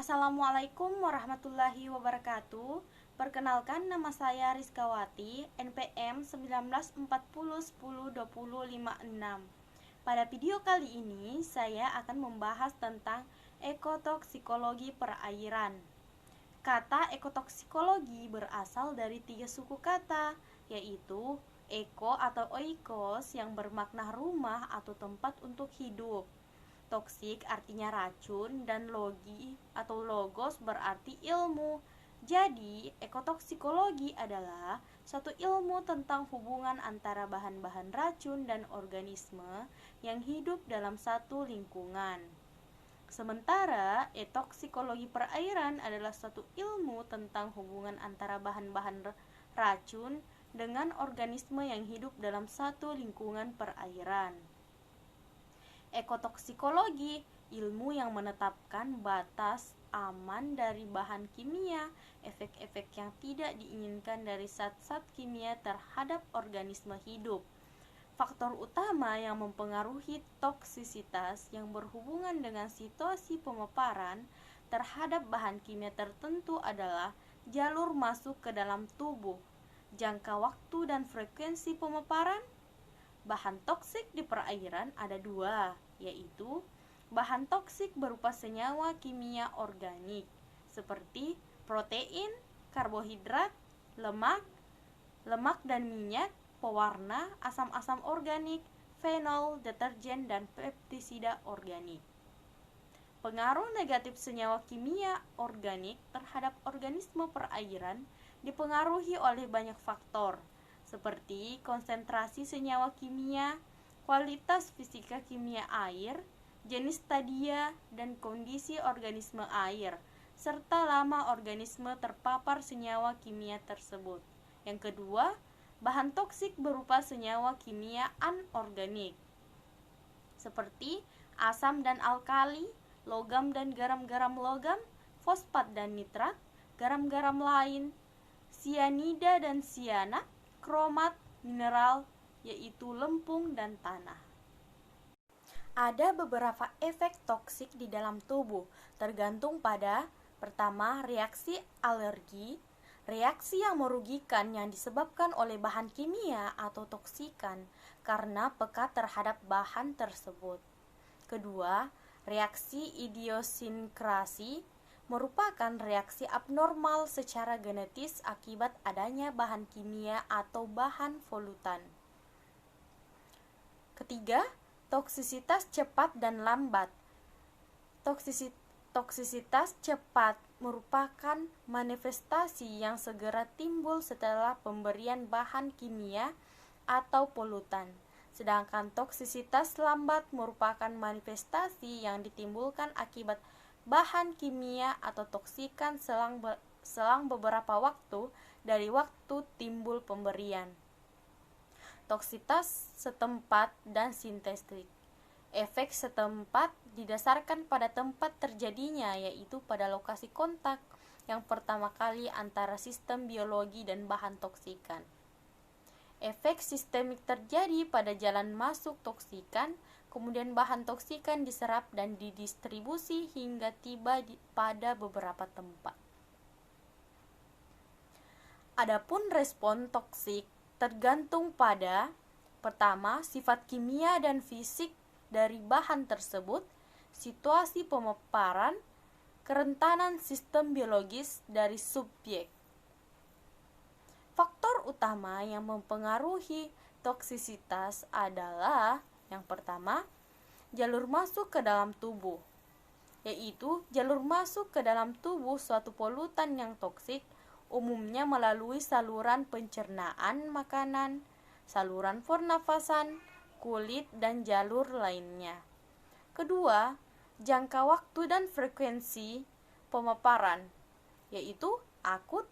Assalamualaikum warahmatullahi wabarakatuh. Perkenalkan, nama saya Rizkawati, NPM 1940102056. Pada video kali ini, saya akan membahas tentang ekotoksikologi perairan. Kata ekotoksikologi berasal dari 3 suku kata, yaitu eko atau oikos yang bermakna rumah atau tempat untuk hidup. Toksik artinya racun, dan logi atau logos berarti ilmu. Jadi, ekotoksikologi adalah suatu ilmu tentang hubungan antara bahan-bahan racun dan organisme yang hidup dalam satu lingkungan. Sementara, etoksikologi perairan adalah suatu ilmu tentang hubungan antara bahan-bahan racun dengan organisme yang hidup dalam satu lingkungan perairan. Ekotoksikologi, ilmu yang menetapkan batas aman dari bahan kimia, efek-efek yang tidak diinginkan dari zat-zat kimia terhadap organisme hidup. Faktor utama yang mempengaruhi toksisitas yang berhubungan dengan situasi pemaparan terhadap bahan kimia tertentu adalah jalur masuk ke dalam tubuh, jangka waktu dan frekuensi pemaparan. Bahan toksik di perairan ada 2, yaitu bahan toksik berupa senyawa kimia organik seperti protein, karbohidrat, lemak dan minyak, pewarna, asam-asam organik, fenol, deterjen, dan pestisida organik. Pengaruh negatif senyawa kimia organik terhadap organisme perairan dipengaruhi oleh banyak faktor, seperti konsentrasi senyawa kimia, kualitas fisika kimia air, jenis stadia dan kondisi organisme air, serta lama organisme terpapar senyawa kimia tersebut. Yang kedua, bahan toksik berupa senyawa kimia anorganik, seperti asam dan alkali, logam dan garam-garam logam, fosfat dan nitrat, garam-garam lain, sianida dan sianat, kromat, mineral, yaitu lempung dan tanah. Ada beberapa efek toksik di dalam tubuh, tergantung pada pertama, reaksi alergi, reaksi yang merugikan yang disebabkan oleh bahan kimia atau toksikan karena peka terhadap bahan tersebut. Kedua, reaksi idiosinkrasi merupakan reaksi abnormal secara genetis akibat adanya bahan kimia atau bahan polutan. Ketiga, toksisitas cepat dan lambat. Toksisitas cepat merupakan manifestasi yang segera timbul setelah pemberian bahan kimia atau polutan. Sedangkan toksisitas lambat merupakan manifestasi yang ditimbulkan akibat bahan kimia atau toksikan selang beberapa waktu dari waktu timbul pemberian. Toksitas setempat dan sintetik. Efek setempat didasarkan pada tempat terjadinya, yaitu pada lokasi kontak yang pertama kali antara sistem biologi dan bahan toksikan. Efek sistemik terjadi pada jalan masuk toksikan, kemudian bahan toksikan diserap dan didistribusi hingga tiba pada beberapa tempat. Adapun respon toksik tergantung pada pertama, sifat kimia dan fisik dari bahan tersebut, situasi pemaparan, kerentanan sistem biologis dari subjek. Faktor utama yang mempengaruhi toksisitas adalah yang pertama, jalur masuk ke dalam tubuh, yaitu jalur masuk ke dalam tubuh suatu polutan yang toksik umumnya melalui saluran pencernaan makanan, saluran pernafasan, kulit, dan jalur lainnya. Kedua, jangka waktu dan frekuensi pemaparan, yaitu akut,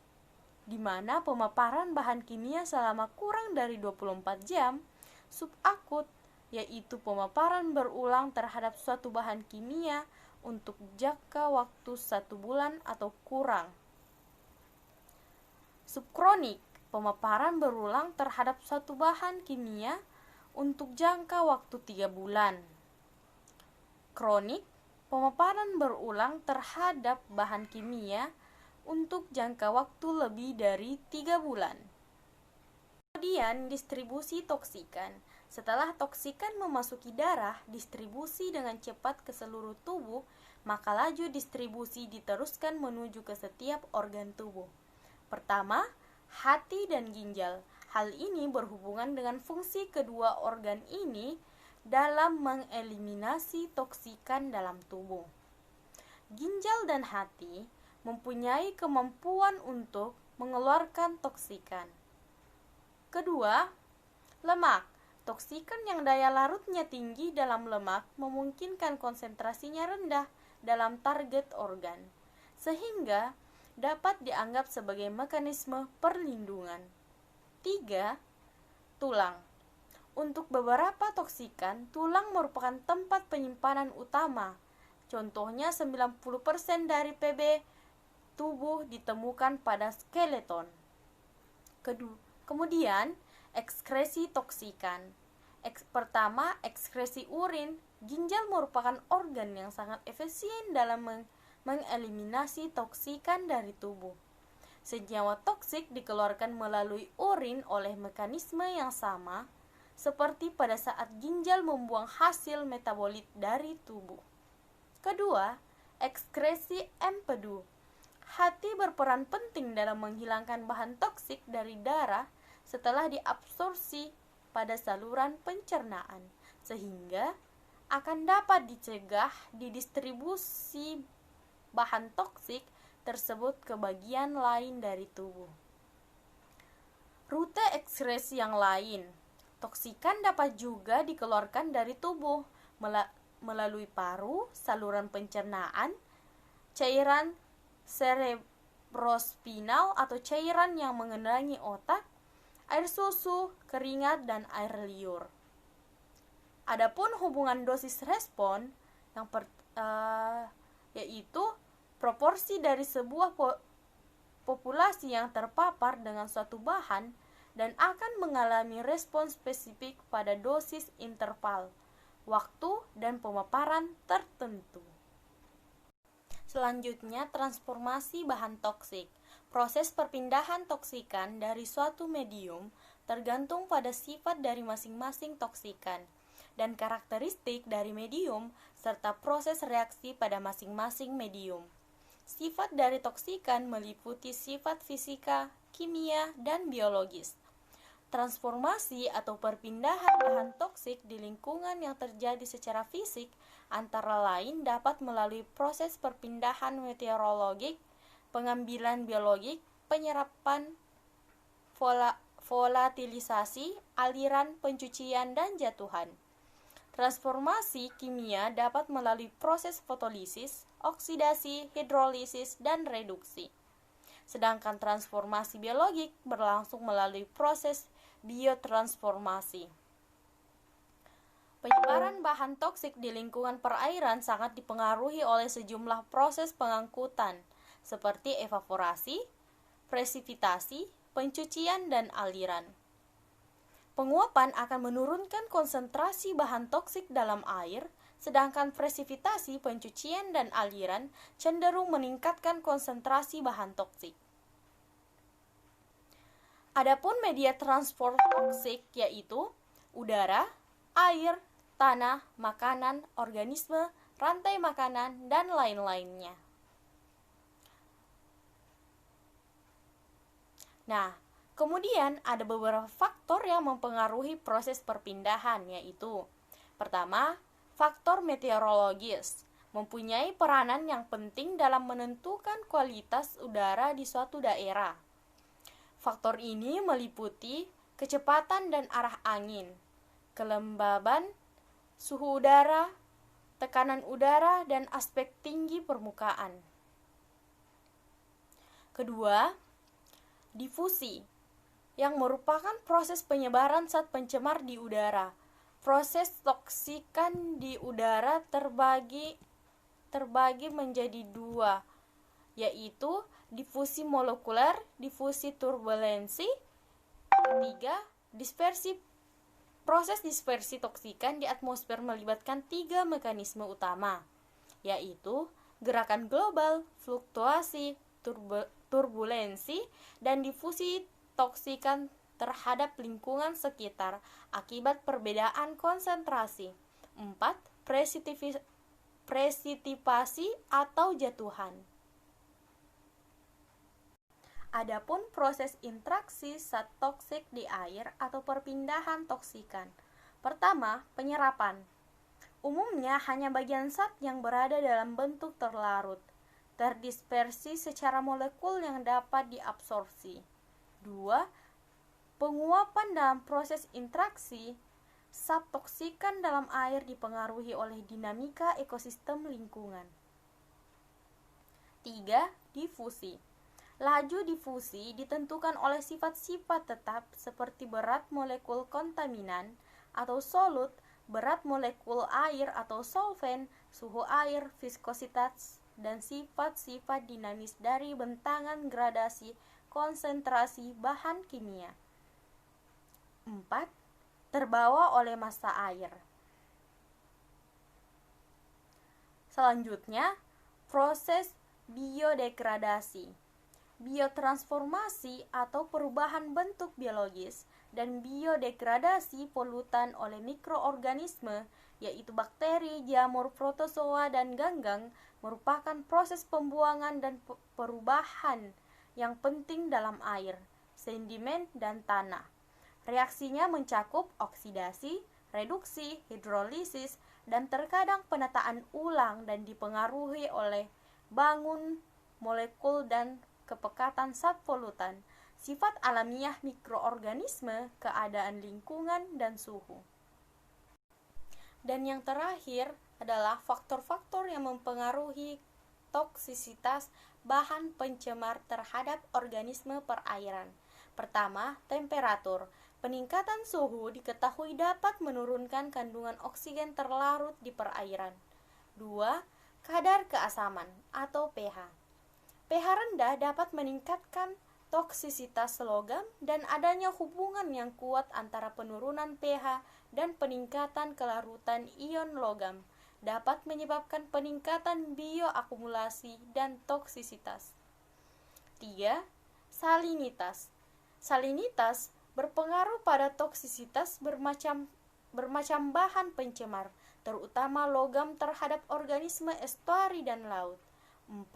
di mana pemaparan bahan kimia selama kurang dari 24 jam, subakut, yaitu pemaparan berulang terhadap suatu bahan kimia untuk jangka waktu 1 bulan atau kurang. Subkronik, pemaparan berulang terhadap suatu bahan kimia untuk jangka waktu 3 bulan. Kronik, Pemaparan berulang terhadap bahan kimia untuk jangka waktu lebih dari 3 bulan. Kemudian distribusi toksikan. Setelah toksikan memasuki darah, distribusi dengan cepat ke seluruh tubuh, maka laju distribusi diteruskan menuju ke setiap organ tubuh. Pertama, hati dan ginjal. Hal ini berhubungan dengan fungsi kedua organ ini dalam mengeliminasi toksikan dalam tubuh. Ginjal dan hati mempunyai kemampuan untuk mengeluarkan toksikan. Kedua, lemak. Toksikan yang daya larutnya tinggi dalam lemak memungkinkan konsentrasinya rendah dalam target organ, sehingga dapat dianggap sebagai mekanisme perlindungan. 3. Tulang. Untuk beberapa toksikan, tulang merupakan tempat penyimpanan utama. Contohnya 90% dari Pb tubuh ditemukan pada skeleton. Kemudian, ekskresi toksikan. Pertama, ekskresi urin. Ginjal merupakan organ yang sangat efisien dalam mengeliminasi toksikan dari tubuh. Senyawa toksik dikeluarkan melalui urin oleh mekanisme yang sama seperti pada saat ginjal membuang hasil metabolit dari tubuh. Kedua, ekskresi empedu. Hati berperan penting dalam menghilangkan bahan toksik dari darah setelah diabsorpsi pada saluran pencernaan, sehingga akan dapat dicegah didistribusi bahan toksik tersebut ke bagian lain dari tubuh. Rute ekskresi yang lain. Toksikan dapat juga dikeluarkan dari tubuh melalui paru, saluran pencernaan, cairan cerebrospinal atau cairan yang mengenangi otak, air susu, keringat, dan air liur. Adapun hubungan dosis respon yaitu proporsi dari sebuah populasi yang terpapar dengan suatu bahan dan akan mengalami respon spesifik pada dosis interval, waktu, dan pemaparan tertentu. Selanjutnya, transformasi bahan toksik. Proses perpindahan toksikan dari suatu medium tergantung pada sifat dari masing-masing toksikan dan karakteristik dari medium serta proses reaksi pada masing-masing medium. Sifat dari toksikan meliputi sifat fisika, kimia, dan biologis. Transformasi atau perpindahan bahan toksik di lingkungan yang terjadi secara fisik antara lain dapat melalui proses perpindahan meteorologik, pengambilan biologik, penyerapan, volatilisasi, aliran, pencucian, dan jatuhan. Transformasi kimia dapat melalui proses fotolisis, oksidasi, hidrolisis, dan reduksi. Sedangkan transformasi biologik berlangsung melalui proses biotransformasi. Penyebaran bahan toksik di lingkungan perairan sangat dipengaruhi oleh sejumlah proses pengangkutan, seperti evaporasi, presipitasi, pencucian, dan aliran. Penguapan akan menurunkan konsentrasi bahan toksik dalam air, sedangkan presipitasi, pencucian, dan aliran cenderung meningkatkan konsentrasi bahan toksik. Adapun media transport toksik yaitu udara, air, tanah, makanan, organisme, rantai makanan, dan lain-lainnya. Nah, kemudian ada beberapa faktor yang mempengaruhi proses perpindahan, yaitu pertama, faktor meteorologis mempunyai peranan yang penting dalam menentukan kualitas udara di suatu daerah. Faktor ini meliputi kecepatan dan arah angin, kelembaban, suhu udara, tekanan udara, dan aspek tinggi permukaan. Kedua, difusi, yang merupakan proses penyebaran zat pencemar di udara. Proses toksikan di udara terbagi menjadi dua, yaitu difusi molekuler, difusi turbulensi. Ketiga, dispersi. Proses dispersi toksikan di atmosfer melibatkan 3 mekanisme utama, yaitu gerakan global, fluktuasi, turbulensi, dan difusi toksikan terhadap lingkungan sekitar akibat perbedaan konsentrasi. 4. Presitipasi atau jatuhan. Adapun proses interaksi zat toksik di air atau perpindahan toksikan. Pertama, penyerapan. Umumnya hanya bagian zat yang berada dalam bentuk terlarut, terdispersi secara molekul yang dapat diabsorpsi. 2. Penguapan dalam proses interaksi. Zat toksikan dalam air dipengaruhi oleh dinamika ekosistem lingkungan. 3. Difusi. Laju difusi ditentukan oleh sifat-sifat tetap seperti berat molekul kontaminan atau solut, berat molekul air atau solvent, suhu air, viskositas, dan sifat-sifat dinamis dari bentangan gradasi konsentrasi bahan kimia. 4. Terbawa oleh massa air. Selanjutnya, proses biodegradasi. Biotransformasi atau perubahan bentuk biologis dan biodegradasi polutan oleh mikroorganisme, yaitu bakteri, jamur, protozoa, dan ganggang, merupakan proses pembuangan dan perubahan yang penting dalam air, sedimen, dan tanah. Reaksinya mencakup oksidasi, reduksi, hidrolisis, dan terkadang penataan ulang dan dipengaruhi oleh bangun molekul dan kepekatan zat polutan, sifat alamiah mikroorganisme, keadaan lingkungan, dan suhu. Dan yang terakhir adalah faktor-faktor yang mempengaruhi toksisitas bahan pencemar terhadap organisme perairan. Pertama, temperatur. Peningkatan suhu diketahui dapat menurunkan kandungan oksigen terlarut di perairan. 2. Kadar keasaman atau pH. pH rendah dapat meningkatkan toksisitas logam dan adanya hubungan yang kuat antara penurunan pH dan peningkatan kelarutan ion logam dapat menyebabkan peningkatan bioakumulasi dan toksisitas. 3. Salinitas. Salinitas berpengaruh pada toksisitas bermacam bahan pencemar, terutama logam terhadap organisme estuari dan laut. 4.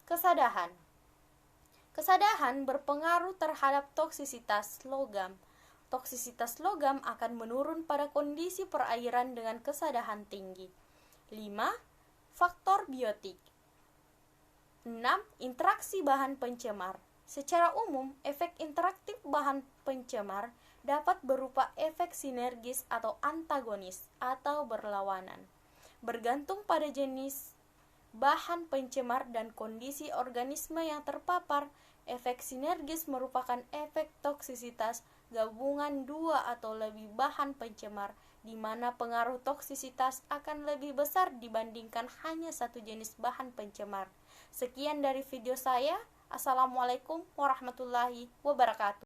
Kesadahan. Kesadahan berpengaruh terhadap toksisitas logam. Toksisitas logam akan menurun pada kondisi perairan dengan kesadahan tinggi. 5. Faktor biotik. 6. Interaksi bahan pencemar. Secara umum, efek interaktif bahan pencemar dapat berupa efek sinergis atau antagonis atau berlawanan, bergantung pada jenis bahan pencemar dan kondisi organisme yang terpapar. Efek sinergis merupakan efek toksisitas gabungan dua atau lebih bahan pencemar, di mana pengaruh toksisitas akan lebih besar dibandingkan hanya satu jenis bahan pencemar. Sekian dari video saya. Assalamualaikum warahmatullahi wabarakatuh.